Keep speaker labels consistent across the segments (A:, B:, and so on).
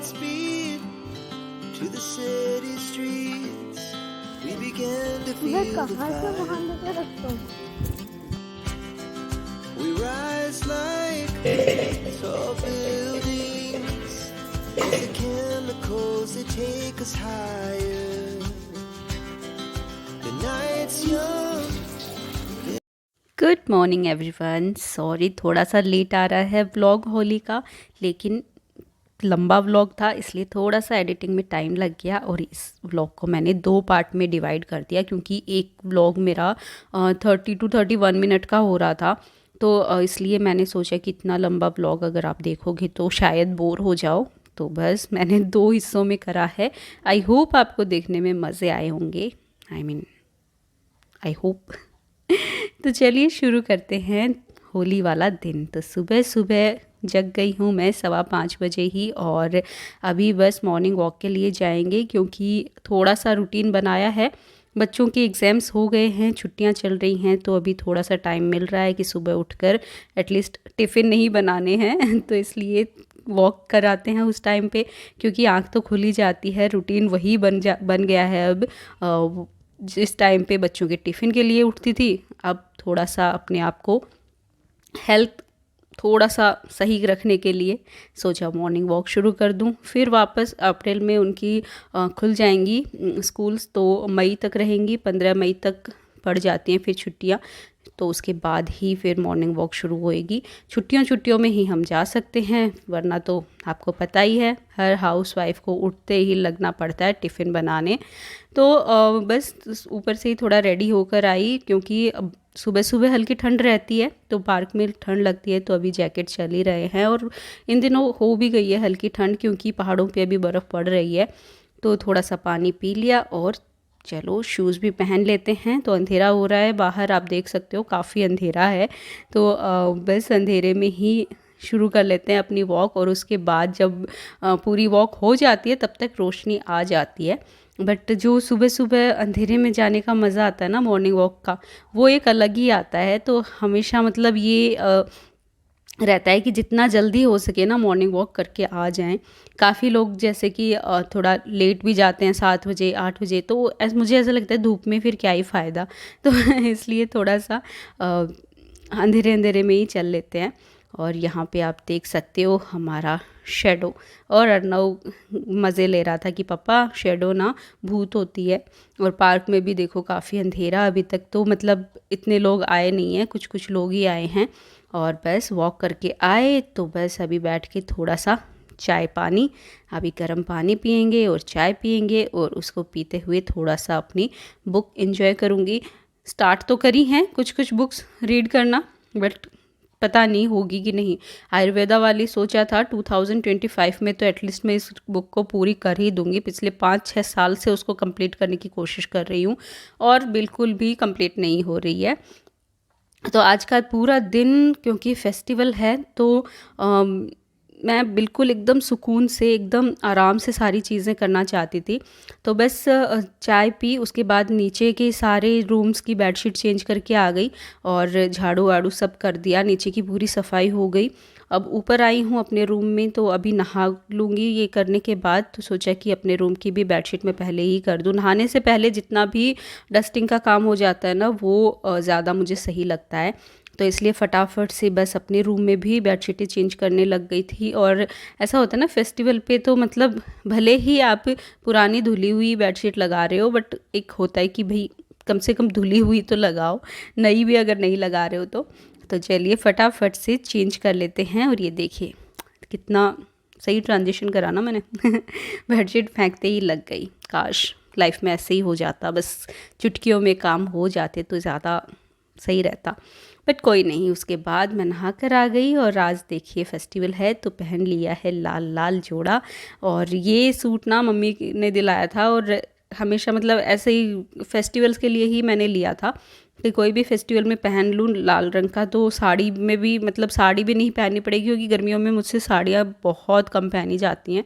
A: Godspeed to the city streets. We began to feel the
B: कहाँ से वहाँ
A: fire.
B: लेकर रखता हूँ?
A: We rise like tall buildings. It's the chemicals that take us higher. The night's young.
C: Good morning everyone. Sorry थोड़ा सा late आ रहा है व्लॉग होली का, लेकिन लंबा व्लॉग था इसलिए थोड़ा सा एडिटिंग में टाइम लग गया और इस व्लॉग को मैंने 2 पार्ट में डिवाइड कर दिया क्योंकि एक व्लॉग मेरा 30 to 31 मिनट का हो रहा था। तो इसलिए मैंने सोचा कि इतना लंबा व्लॉग अगर आप देखोगे तो शायद बोर हो जाओ, तो बस मैंने 2 हिस्सों में करा है। आई होप आपको देखने में मज़े आए होंगे। I hope. तो चलिए शुरू करते हैं होली वाला दिन। तो सुबह सुबह जग गई हूँ मैं 5:15 बजे ही, और अभी बस मॉर्निंग वॉक के लिए जाएंगे क्योंकि थोड़ा सा रूटीन बनाया है। बच्चों के एग्ज़ाम्स हो गए हैं, छुट्टियां चल रही हैं, तो अभी थोड़ा सा टाइम मिल रहा है कि सुबह उठकर एटलीस्ट टिफ़िन नहीं बनाने हैं तो इसलिए वॉक कराते हैं उस टाइम पे, क्योंकि आँख तो खुली जाती है। रूटीन वही बन गया है अब। जिस टाइम पे बच्चों के टिफ़िन के लिए उठती थी, अब थोड़ा सा अपने आप को हेल्थ थोड़ा सा सही रखने के लिए सोचा मॉर्निंग वॉक शुरू कर दूं। फिर वापस अप्रैल में उनकी खुल जाएंगी स्कूल्स, तो मई तक रहेंगी, 15 मई तक पड़ जाती हैं फिर छुट्टियां। तो उसके बाद ही फिर मॉर्निंग वॉक शुरू होएगी। छुट्टियों में ही हम जा सकते हैं, वरना तो आपको पता ही है हर हाउस वाइफ को उठते ही लगना पड़ता है टिफ़िन बनाने। तो बस ऊपर से ही थोड़ा रेडी होकर आई क्योंकि अब सुबह सुबह हल्की ठंड रहती है, तो पार्क में ठंड लगती है, तो अभी जैकेट चल ही रहे हैं और इन दिनों हो भी गई है हल्की ठंड क्योंकि पहाड़ों पे अभी बर्फ़ पड़ रही है। तो थोड़ा सा पानी पी लिया और चलो शूज़ भी पहन लेते हैं। तो अंधेरा हो रहा है बाहर, आप देख सकते हो काफ़ी अंधेरा है। तो बस अंधेरे में ही शुरू कर लेते हैं अपनी वॉक, और उसके बाद जब पूरी वॉक हो जाती है तब तक रोशनी आ जाती है। बट जो सुबह सुबह अंधेरे में जाने का मज़ा आता है ना मॉर्निंग वॉक का, वो एक अलग ही आता है। तो हमेशा मतलब ये रहता है कि जितना जल्दी हो सके ना मॉर्निंग वॉक करके आ जाएं। काफ़ी लोग जैसे कि थोड़ा लेट भी जाते हैं, 7 बजे 8 बजे, तो मुझे ऐसा लगता है धूप में फिर क्या ही फ़ायदा तो इसलिए थोड़ा सा अंधेरे अंधेरे में ही चल लेते हैं। और यहाँ पे आप देख सकते हो हमारा शेडो, और अर्नव मज़े ले रहा था कि पापा शेडो ना भूत होती है। और पार्क में भी देखो काफ़ी अंधेरा अभी तक, तो मतलब इतने लोग आए नहीं हैं, कुछ लोग ही आए हैं। और बस वॉक करके आए, तो बस अभी बैठ के थोड़ा सा चाय पानी, अभी गर्म पानी पियेंगे और चाय पियेंगे, और उसको पीते हुए थोड़ा सा अपनी बुक एंजॉय करूँगी। स्टार्ट तो करी हैं कुछ बुक्स रीड करना, बट पता नहीं होगी कि नहीं। आयुर्वेदा वाली सोचा था 2025 में तो एटलीस्ट मैं इस बुक को पूरी कर ही दूंगी। पिछले 5-6 साल से उसको कंप्लीट करने की कोशिश कर रही हूँ और बिल्कुल भी कंप्लीट नहीं हो रही है। तो आज का पूरा दिन क्योंकि फेस्टिवल है, तो मैं बिल्कुल एकदम सुकून से एकदम आराम से सारी चीज़ें करना चाहती थी। तो बस चाय पी, उसके बाद नीचे के सारे रूम्स की बेडशीट चेंज करके आ गई और झाड़ू वाड़ू सब कर दिया, नीचे की पूरी सफाई हो गई। अब ऊपर आई हूँ अपने रूम में, तो अभी नहा लूँगी। ये करने के बाद तो सोचा कि अपने रूम की भी बेडशीट मैं पहले ही कर दूँ। नहाने से पहले जितना भी डस्टिंग का काम हो जाता है ना, वो ज़्यादा मुझे सही लगता है। तो इसलिए फटाफट से बस अपने रूम में भी बेडशीटें चेंज करने लग गई थी। और ऐसा होता है ना फेस्टिवल पे, तो मतलब भले ही आप पुरानी धुली हुई बेडशीट लगा रहे हो, बट एक होता है कि भाई कम से कम धुली हुई तो लगाओ, नई भी अगर नहीं लगा रहे हो तो चलिए फटाफट से चेंज कर लेते हैं। और ये देखिए कितना सही ट्रांजिशन करा ना मैंने बेडशीट फेंकते ही लग गई। काश लाइफ में ऐसे ही हो जाता, बस चुटकियों में काम हो जाते तो ज़्यादा सही रहता, बट कोई नहीं। उसके बाद मैं नहा कर आ गई, और आज देखिए फेस्टिवल है तो पहन लिया है लाल लाल जोड़ा। और ये सूट ना मम्मी ने दिलाया था, और हमेशा मतलब ऐसे ही फेस्टिवल्स के लिए ही मैंने लिया था कि कोई भी फेस्टिवल में पहन लूँ लाल रंग का। तो साड़ी में भी मतलब साड़ी भी नहीं पहननी पड़ेगी, क्योंकि गर्मियों में मुझसे साड़ियाँ बहुत कम पहनी जाती हैं।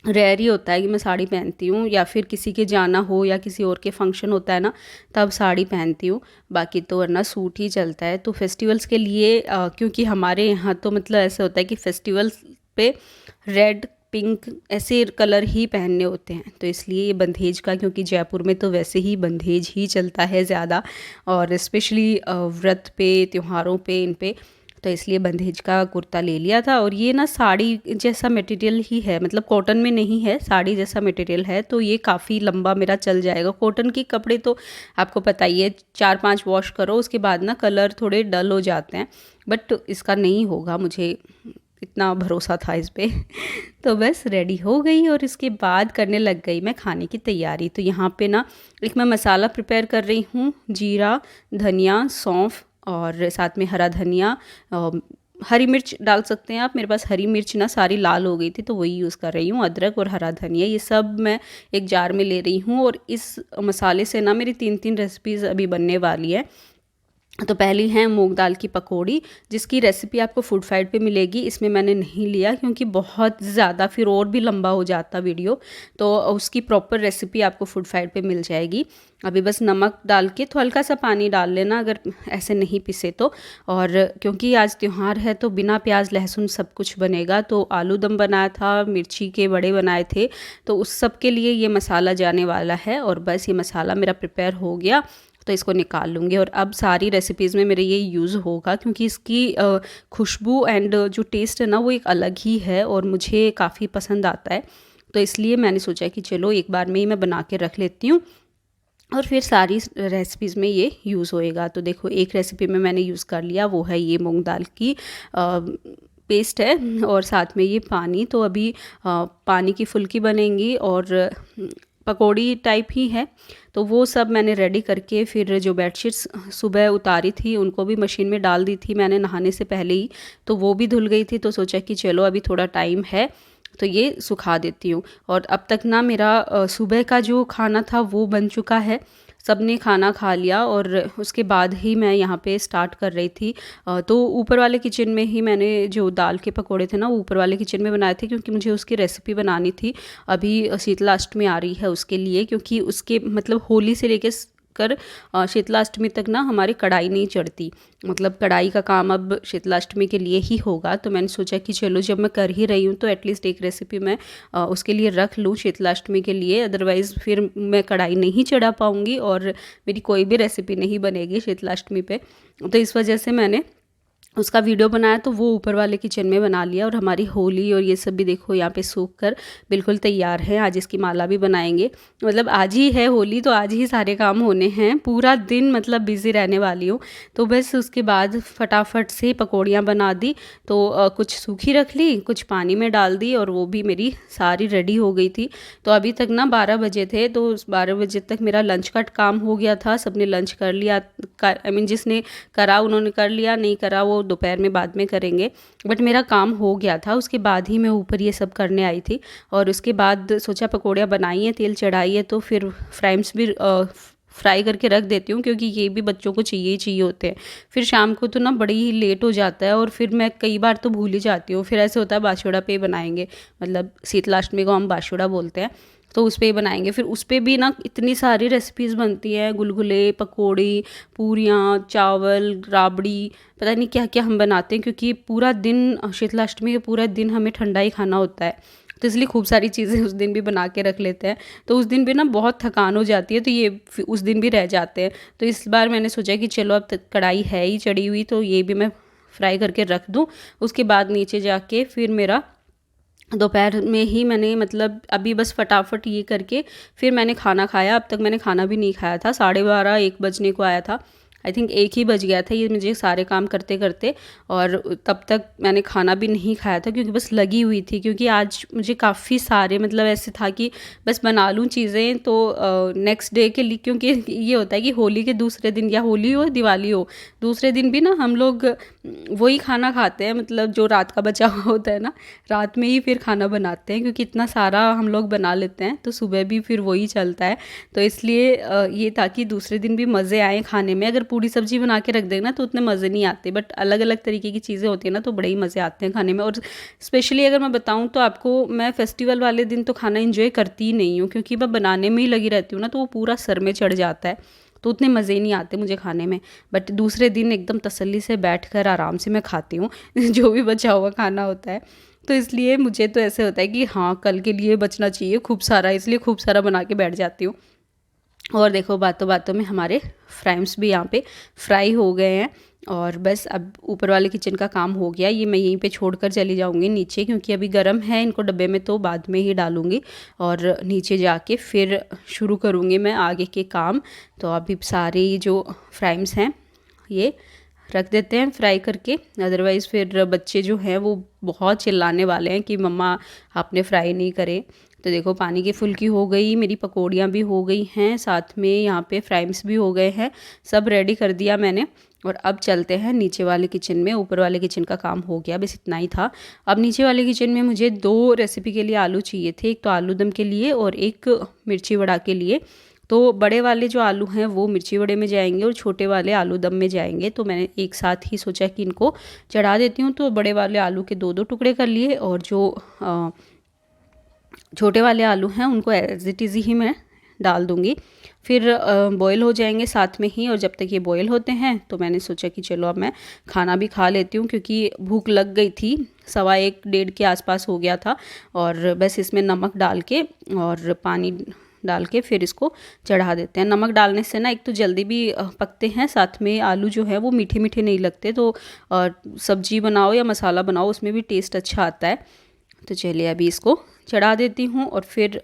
C: रेयर ही होता है कि मैं साड़ी पहनती हूँ, या फिर किसी के जाना हो या किसी और के फंक्शन होता है ना, तब साड़ी पहनती हूँ। बाकी तो वरना सूट ही चलता है। तो फेस्टिवल्स के लिए क्योंकि हमारे यहाँ तो मतलब ऐसा होता है कि फेस्टिवल्स पे रेड पिंक ऐसे कलर ही पहनने होते हैं। तो इसलिए ये बंधेज का, क्योंकि जयपुर में तो वैसे ही बंधेज ही चलता है ज़्यादा, और स्पेशली व्रत पे, त्योहारों पे, इन पे, तो इसलिए बंधेज का कुर्ता ले लिया था। और ये ना साड़ी जैसा मटेरियल ही है, मतलब कॉटन में नहीं है, साड़ी जैसा मटेरियल है, तो ये काफ़ी लंबा मेरा चल जाएगा। कॉटन के कपड़े तो आपको पता ही है 4-5 वॉश करो उसके बाद ना कलर थोड़े डल हो जाते हैं, बट इसका नहीं होगा, मुझे इतना भरोसा था इस पे। तो बस रेडी हो गई और इसके बाद करने लग गई मैं खाने की तैयारी। तो यहाँ पे ना एक मैं मसाला प्रिपेयर कर रही हूँ, जीरा, धनिया, सौंफ और साथ में हरा धनिया, हरी मिर्च डाल सकते हैं आप। मेरे पास हरी मिर्च ना सारी लाल हो गई थी तो वही यूज़ कर रही हूँ। अदरक और हरा धनिया ये सब मैं एक जार में ले रही हूँ, और इस मसाले से ना मेरी 3 रेसिपीज़ अभी बनने वाली है। तो पहली है मूंग दाल की पकौड़ी, जिसकी रेसिपी आपको फूड फाइट पे मिलेगी। इसमें मैंने नहीं लिया क्योंकि बहुत ज़्यादा फिर और भी लंबा हो जाता वीडियो, तो उसकी प्रॉपर रेसिपी आपको फूड फाइट पे मिल जाएगी। अभी बस नमक डाल के तो हल्का सा पानी डाल लेना अगर ऐसे नहीं पिसे तो। और क्योंकि आज त्यौहार है तो बिना प्याज लहसुन सब कुछ बनेगा, तो आलू दम बनाया था, मिर्ची के बड़े बनाए थे, तो उस सब के लिए ये मसाला जाने वाला है। और बस ये मसाला मेरा प्रिपेयर हो गया तो इसको निकाल लूँगी। और अब सारी रेसिपीज़ में मेरे ये यूज़ होगा क्योंकि इसकी खुशबू एंड जो टेस्ट है ना वो एक अलग ही है और मुझे काफ़ी पसंद आता है। तो इसलिए मैंने सोचा कि चलो एक बार में ही मैं बना के रख लेती हूँ और फिर सारी रेसिपीज़ में ये यूज़ होएगा। तो देखो एक रेसिपी में मैंने यूज़ कर लिया, वो है ये मूंग दाल की पेस्ट है और साथ में ये पानी। तो अभी पानी की फुल्की बनेंगी और पकौड़ी टाइप ही है, तो वो सब मैंने रेडी करके फिर जो बेडशीट्स सुबह उतारी थी उनको भी मशीन में डाल दी थी मैंने नहाने से पहले ही, तो वो भी धुल गई थी। तो सोचा कि चलो अभी थोड़ा टाइम है तो ये सुखा देती हूँ। और अब तक ना मेरा सुबह का जो खाना था वो बन चुका है, सबने खाना खा लिया और उसके बाद ही मैं यहाँ पे स्टार्ट कर रही थी। तो ऊपर वाले किचन में ही मैंने जो दाल के पकोड़े थे ना वो ऊपर वाले किचन में बनाए थे क्योंकि मुझे उसकी रेसिपी बनानी थी। अभी शीतलाष्टमी आ रही है उसके लिए, क्योंकि उसके मतलब होली से लेके कर शीतलाष्टमी तक ना हमारी कढ़ाई नहीं चढ़ती, मतलब कढ़ाई का काम अब शीतलाष्टमी के लिए ही होगा। तो मैंने सोचा कि चलो जब मैं कर ही रही हूँ तो एटलीस्ट एक रेसिपी मैं उसके लिए रख लूँ शीतलाष्टमी के लिए, अदरवाइज़ फिर मैं कढ़ाई नहीं चढ़ा पाऊँगी और मेरी कोई भी रेसिपी नहीं बनेगी शीतलाष्टमी पे। तो इस वजह से मैंने उसका वीडियो बनाया, तो वो ऊपर वाले किचन में बना लिया। और हमारी होली और ये सब भी देखो यहाँ पे सूख कर बिल्कुल तैयार है। आज इसकी माला भी बनाएंगे, मतलब आज ही है होली तो आज ही सारे काम होने हैं, पूरा दिन मतलब बिज़ी रहने वाली हूँ। तो बस उसके बाद फटाफट से पकौड़ियाँ बना दी, तो कुछ सूखी रख ली, कुछ पानी में डाल दी और वो भी मेरी सारी रेडी हो गई थी। तो अभी तक ना 12 बजे थे, तो उस 12 बजे तक मेरा लंच का काम हो गया था, सबने लंच कर लिया। आई मीन जिसने करा उन्होंने कर लिया, नहीं करा वो दोपहर में बाद में करेंगे, बट मेरा काम हो गया था। उसके बाद ही मैं ऊपर ये सब करने आई थी और उसके बाद सोचा पकौड़ियाँ बनाई हैं, तेल चढ़ाई है, तो फिर फ्राइम्स भी फ्राई करके रख देती हूँ क्योंकि ये भी बच्चों को चाहिए ही चाहिए होते हैं। फिर शाम को तो ना बड़ी ही लेट हो जाता है और फिर मैं कई बार तो भूल ही जाती हूँ। फिर ऐसे होता है बाशोड़ा पे बनाएंगे, मतलब शीतलाष्टमी को हम बाशोड़ा बोलते हैं, तो उस पर बनाएंगे। फिर उस पर भी ना इतनी सारी रेसिपीज़ बनती हैं, गुलगुले, पकौड़ी, पूरियाँ, चावल, राबड़ी, पता नहीं क्या क्या हम बनाते हैं क्योंकि पूरा दिन शीतलाष्टमी के पूरा दिन हमें ठंडा ही खाना होता है, तो इसलिए खूब सारी चीज़ें उस दिन भी बना के रख लेते हैं। तो उस दिन भी ना बहुत थकान हो जाती है, तो ये उस दिन भी रह जाते हैं। तो इस बार मैंने सोचा कि चलो अब कढ़ाई है ही चढ़ी हुई तो ये भी मैं फ्राई करके रख दूँ। उसके बाद नीचे जाके फिर मेरा दोपहर में ही मैंने मतलब अभी बस फटाफट ये करके फिर मैंने खाना खाया। अब तक मैंने खाना भी नहीं खाया था, 12:30-1 बजने को आया था, आई थिंक 1 ही बज गया था ये मुझे सारे काम करते करते, और तब तक मैंने खाना भी नहीं खाया था क्योंकि बस लगी हुई थी। क्योंकि आज मुझे काफ़ी सारे मतलब ऐसे था कि बस बना लूँ चीज़ें तो नेक्स्ट डे के लिए, क्योंकि ये होता है कि होली के दूसरे दिन या होली हो दिवाली हो दूसरे दिन भी ना हम लोग वही खाना खाते हैं, मतलब जो रात का बचा हुआ होता है ना, रात में ही फिर खाना बनाते हैं क्योंकि इतना सारा हम लोग बना लेते हैं तो सुबह भी फिर वही चलता है। तो इसलिए ये था कि दूसरे दिन भी मज़े आए खाने में। अगर पूरी सब्जी बना के रख देना तो उतने मज़े नहीं आते, बट अलग अलग तरीके की चीज़ें होती हैं ना तो बड़े ही मज़े आते हैं खाने में। और स्पेशली अगर मैं बताऊँ तो आपको, मैं फेस्टिवल वाले दिन तो खाना इंजॉय करती ही नहीं हूँ क्योंकि मैं बनाने में ही लगी रहती हूँ ना, तो वो पूरा सर में चढ़ जाता है। तो उतने मज़े नहीं आते मुझे खाने में। बट दूसरे दिन एकदम तसल्ली से बैठ कर आराम से मैं खाती हूँ जो भी बचा हुआ खाना होता है। तो इसलिए मुझे तो ऐसे होता है कि हाँ, कल के लिए बचना चाहिए खूब सारा, इसलिए खूब सारा बना के बैठ जाती हूँ। और देखो बातों बातों में हमारे फ्राइम्स भी यहाँ पे फ्राई हो गए हैं। और बस अब ऊपर वाले किचन का काम हो गया, ये मैं यहीं पे छोड़कर चली जाऊँगी नीचे, क्योंकि अभी गर्म है, इनको डब्बे में तो बाद में ही डालूँगी और नीचे जाके फिर शुरू करूँगी मैं आगे के काम। तो अभी सारे जो फ्राइम्स हैं ये रख देते हैं फ्राई करके, अदरवाइज़ फिर बच्चे जो हैं वो बहुत चिल्लाने वाले हैं कि मम्मा आपने फ्राई नहीं करे। तो देखो पानी की फुल्की हो गई, मेरी पकौड़ियाँ भी हो गई हैं, साथ में यहाँ पे फ्राइम्स भी हो गए हैं, सब रेडी कर दिया मैंने। और अब चलते हैं नीचे वाले किचन में, ऊपर वाले किचन का काम हो गया, बस इतना ही था। अब नीचे वाले किचन में मुझे 2 रेसिपी के लिए आलू चाहिए थे, एक तो आलू दम के लिए और एक मिर्ची वड़ा के लिए। तो बड़े वाले जो आलू हैं वो मिर्ची वड़े में जाएंगे और छोटे वाले आलू दम में जाएंगे। तो मैंने एक साथ ही सोचा कि इनको चढ़ा देती हूँ। तो बड़े वाले आलू के 2-2 टुकड़े कर लिए और जो छोटे वाले आलू हैं उनको एज इट इज़ ही मैं डाल दूँगी। फिर बॉयल हो जाएंगे साथ में ही, और जब तक ये बॉयल होते हैं तो मैंने सोचा कि चलो अब मैं खाना भी खा लेती हूँ, क्योंकि भूख लग गई थी, 1:15-1:30 के आसपास हो गया था। और बस इसमें नमक डाल के और पानी डाल के फिर इसको चढ़ा देते हैं। नमक डालने से ना एक तो जल्दी भी पकते हैं, साथ में आलू जो है वो मीठे मीठे नहीं लगते। तो सब्जी बनाओ या मसाला बनाओ उसमें भी टेस्ट अच्छा आता है। तो चलिए अभी इसको चढ़ा देती हूँ और फिर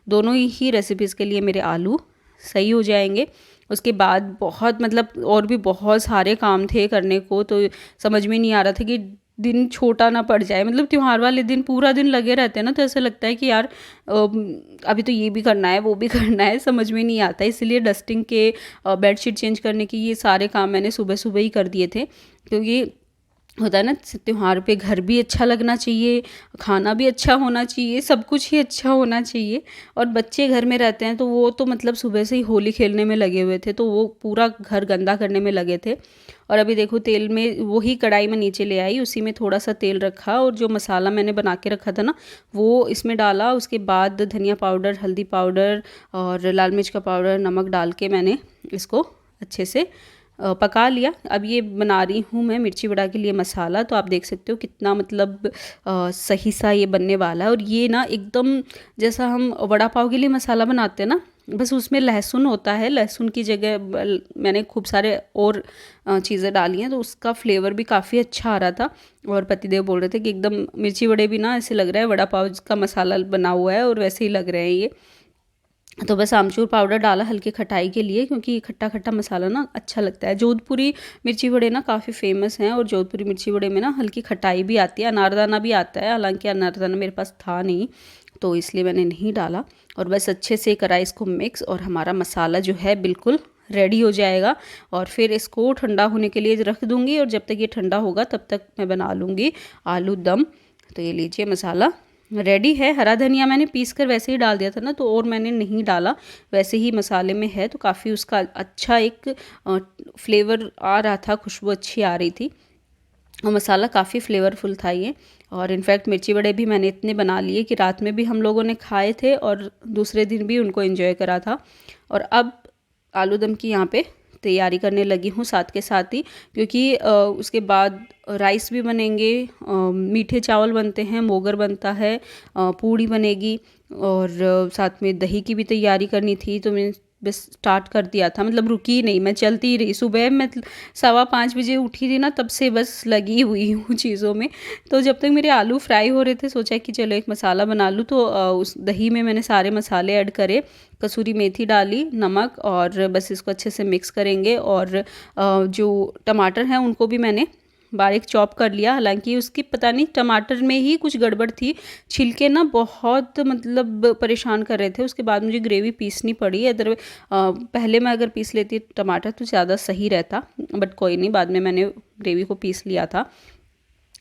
C: दोनों ही रेसिपीज़ के लिए मेरे आलू सही हो जाएंगे। उसके बाद बहुत मतलब और भी बहुत सारे काम थे करने को, तो समझ में नहीं आ रहा था कि दिन छोटा ना पड़ जाए। मतलब त्यौहार वाले दिन पूरा दिन लगे रहते हैं ना, तो ऐसा लगता है कि यार अभी तो ये भी करना है वो भी करना है, समझ में नहीं आता। इसलिए डस्टिंग के बेडशीट चेंज करने की ये सारे काम मैंने सुबह सुबह ही कर दिए थे, क्योंकि होता है ना त्यौहार पे घर भी अच्छा लगना चाहिए, खाना भी अच्छा होना चाहिए, सब कुछ ही अच्छा होना चाहिए। और बच्चे घर में रहते हैं तो वो तो मतलब सुबह से ही होली खेलने में लगे हुए थे, तो वो पूरा घर गंदा करने में लगे थे। और अभी देखो तेल में वही कढ़ाई में नीचे ले आई, उसी में थोड़ा सा तेल रखा और जो मसाला मैंने बना के रखा था ना वो इसमें डाला। उसके बाद धनिया पाउडर, हल्दी पाउडर और लाल मिर्च का पाउडर, नमक डाल के मैंने इसको अच्छे से पका लिया। अब ये बना रही हूँ मैं मिर्ची वड़ा के लिए मसाला, तो आप देख सकते हो कितना मतलब सही सा ये बनने वाला है। और ये ना एकदम जैसा हम वड़ा पाव के लिए मसाला बनाते हैं ना, बस उसमें लहसुन होता है, लहसुन की जगह मैंने खूब सारे और चीज़ें डाली हैं, तो उसका फ्लेवर भी काफ़ी अच्छा आ रहा था। और पतिदेव बोल रहे थे कि एकदम मिर्ची वड़े भी ना ऐसे लग रहा है वड़ा पाव का मसाला बना हुआ है, और वैसे ही लग रहे हैं ये। तो बस आमचूर पाउडर डाला हल्की खटाई के लिए, क्योंकि खट्टा खट्टा मसाला ना अच्छा लगता है। जोधपुरी मिर्ची वड़े ना काफ़ी फेमस हैं, और जोधपुरी मिर्ची वड़े में ना हल्की खटाई भी आती है, अनारदाना भी आता है, हालांकि अनारदाना मेरे पास था नहीं तो इसलिए मैंने नहीं डाला। और बस अच्छे से करा इसको मिक्स, और हमारा मसाला जो है बिल्कुल रेडी हो जाएगा। और फिर इसको ठंडा होने के लिए रख दूँगी, और जब तक ये ठंडा होगा तब तक मैं बना लूँगी आलू दम। तो ये लीजिए मसाला रेडी है। हरा धनिया मैंने पीस कर वैसे ही डाल दिया था ना, तो और मैंने नहीं डाला, वैसे ही मसाले में है, तो काफ़ी उसका अच्छा एक फ्लेवर आ रहा था, खुशबू अच्छी आ रही थी, और मसाला काफ़ी फ्लेवरफुल था ये। और इनफैक्ट मिर्ची वड़े भी मैंने इतने बना लिए कि रात में भी हम लोगों ने खाए थे और दूसरे दिन भी उनको एंजॉय करा था। और अब आलू दम की यहाँ पे तैयारी करने लगी हूँ साथ के साथ ही, क्योंकि उसके बाद राइस भी बनेंगे, मीठे चावल बनते हैं, मोगर बनता है, पूड़ी बनेगी, और साथ में दही की भी तैयारी करनी थी। तो मैं बस स्टार्ट कर दिया था, मतलब रुकी नहीं, मैं चलती ही रही। सुबह मैं 5:15 बजे उठी थी ना, तब से बस लगी हुई हूँ चीज़ों में। तो जब तक मेरे आलू फ्राई हो रहे थे सोचा कि चलो एक मसाला बना लूँ, तो उस दही में मैंने सारे मसाले ऐड करे, कसूरी मेथी डाली, नमक, और बस इसको अच्छे से मिक्स करेंगे। और जो टमाटर हैं उनको भी मैंने बारीक चॉप कर लिया, हालांकि उसकी पता नहीं टमाटर में ही कुछ गड़बड़ थी, छिलके ना बहुत मतलब परेशान कर रहे थे। उसके बाद मुझे ग्रेवी पीसनी पड़ी, अदर पहले मैं अगर पीस लेती टमाटर तो ज़्यादा सही रहता, बट कोई नहीं, बाद में मैंने ग्रेवी को पीस लिया था।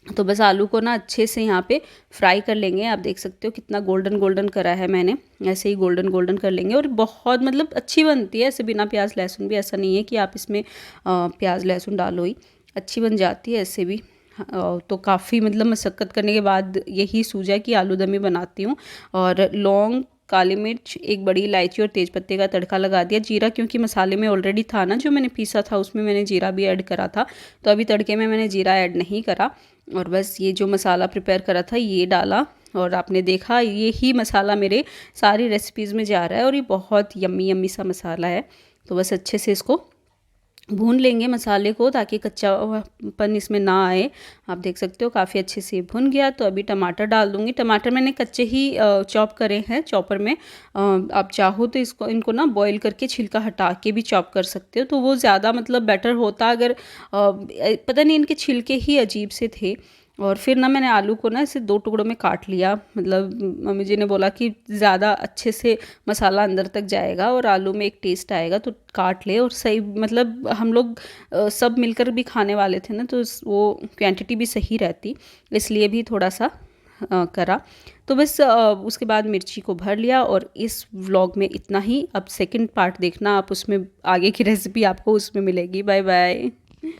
C: तो बस आलू को ना अच्छे से यहाँ पे फ्राई कर लेंगे। आप देख सकते हो कितना गोल्डन गोल्डन करा है मैंने, ऐसे ही गोल्डन गोल्डन कर लेंगे। और बहुत मतलब अच्छी बनती है ऐसे बिना प्याज लहसुन भी, ऐसा नहीं है कि आप इसमें प्याज लहसुन डालो ही, अच्छी बन जाती है ऐसे भी। तो काफ़ी मतलब मशक्क़त करने के बाद यही सूझा कि आलू दम ही बनाती हूँ। और लौंग काली मिर्च, एक बड़ी इलायची और तेज़पत्ते का तड़का लगा दिया। जीरा क्योंकि मसाले में ऑलरेडी था ना, जो मैंने पीसा था उसमें मैंने जीरा भी ऐड करा था, तो अभी तड़के में मैंने जीरा ऐड नहीं करा। और बस ये जो मसाला प्रिपेयर करा था ये डाला, और आपने देखा ये ही मसाला मेरे सारी रेसिपीज़ में जा रहा है, और ये बहुत यम्मी यम्मी सा मसाला है। तो बस अच्छे से इसको भून लेंगे मसाले को, ताकि कच्चापन इसमें ना आए। आप देख सकते हो काफ़ी अच्छे से भुन गया। तो अभी टमाटर डाल दूँगी। टमाटर मैंने कच्चे ही चॉप करे हैं चॉपर में। आप चाहो तो इनको ना बॉईल करके छिलका हटा के भी चॉप कर सकते हो, तो वो ज़्यादा मतलब बेटर होता। अगर पता नहीं, इनके छिलके ही अजीब से थे। और फिर ना मैंने आलू को ना ऐसे 2 टुकड़ों में काट लिया। मतलब मम्मी जी ने बोला कि ज़्यादा अच्छे से मसाला अंदर तक जाएगा और आलू में एक टेस्ट आएगा, तो काट ले। और सही मतलब हम लोग सब मिलकर भी खाने वाले थे ना, तो वो क्वांटिटी भी सही रहती, इसलिए भी थोड़ा सा करा। तो बस उसके बाद मिर्ची को भर लिया। और इस व्लॉग में इतना ही। अब सेकंड पार्ट देखना आप, उसमें आगे की रेसिपी आपको उसमें मिलेगी। Bye bye.